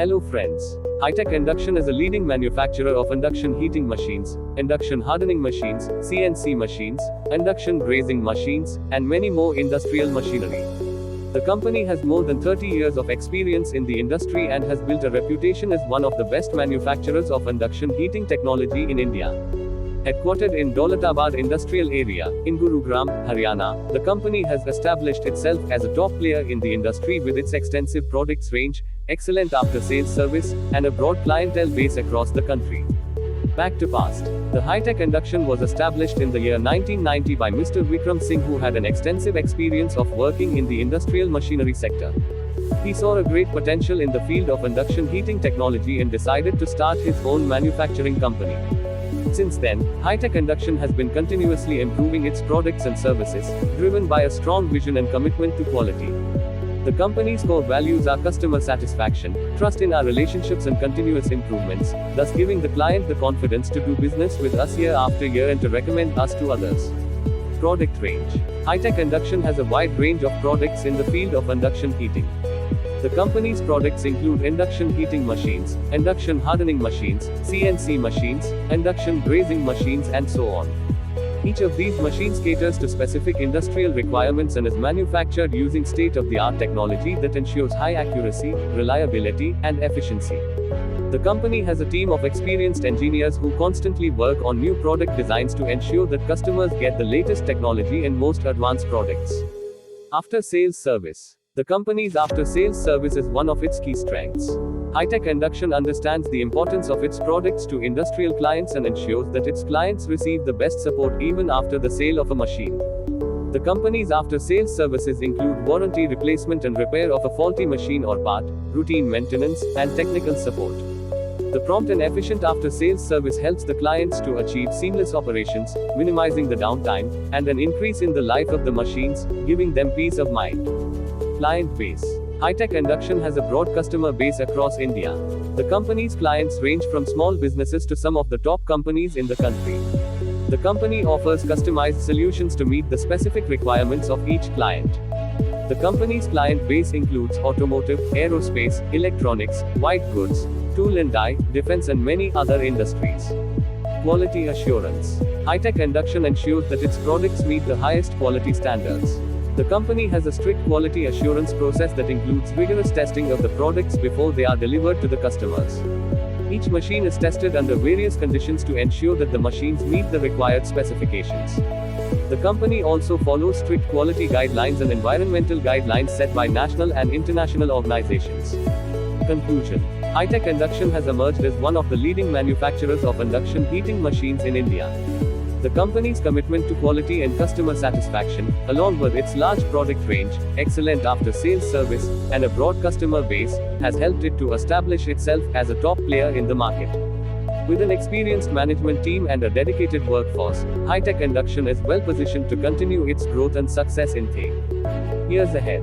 Hello friends. HiTech Induction is a leading manufacturer of induction heating machines, induction hardening machines, CNC machines, induction brazing machines, and many more industrial machinery. The company has more than 30 years of experience in the industry and has built a reputation as one of the best manufacturers of induction heating technology in India. Headquartered in Daulatabad Industrial Area, in Gurugram, Haryana, the company has established itself as a top player in the industry with its extensive products range, excellent after-sales service, and a broad clientele base across the country. Back to past. The HiTech Induction was established in the year 1990 by Mr. Vikram Singh, who had an extensive experience of working in the industrial machinery sector. He saw a great potential in the field of induction heating technology and decided to start his own manufacturing company. Since then, HiTech Induction has been continuously improving its products and services, driven by a strong vision and commitment to quality. The company's core values are customer satisfaction, trust in our relationships and continuous improvements, thus giving the client the confidence to do business with us year after year and to recommend us to others. Product range. HiTech Induction has a wide range of products in the field of induction heating. The company's products include induction heating machines, induction hardening machines, CNC machines, induction brazing machines, and so on. Each of these machines caters to specific industrial requirements and is manufactured using state-of-the-art technology that ensures high accuracy, reliability, and efficiency. The company has a team of experienced engineers who constantly work on new product designs to ensure that customers get the latest technology and most advanced products. After-sales service. The company's after-sales service is one of its key strengths. HiTech Induction understands the importance of its products to industrial clients and ensures that its clients receive the best support even after the sale of a machine. The company's after-sales services include warranty replacement and repair of a faulty machine or part, routine maintenance, and technical support. The prompt and efficient after-sales service helps the clients to achieve seamless operations, minimizing the downtime, and an increase in the life of the machines, giving them peace of mind. Client base. HiTech Induction has a broad customer base across India. The company's clients range from small businesses to some of the top companies in the country. The company offers customized solutions to meet the specific requirements of each client. The company's client base includes automotive, aerospace, electronics, white goods, tool and die, defense, and many other industries. Quality assurance. HiTech Induction ensures that its products meet the highest quality standards. The company has a strict quality assurance process that includes rigorous testing of the products before they are delivered to the customers. Each machine is tested under various conditions to ensure that the machines meet the required specifications. The company also follows strict quality guidelines and environmental guidelines set by national and international organizations. Conclusion. HiTech Induction has emerged as one of the leading manufacturers of induction heating machines in India. The company's commitment to quality and customer satisfaction, along with its large product range, excellent after-sales service, and a broad customer base, has helped it to establish itself as a top player in the market. With an experienced management team and a dedicated workforce, HiTech Induction is well positioned to continue its growth and success in the years ahead.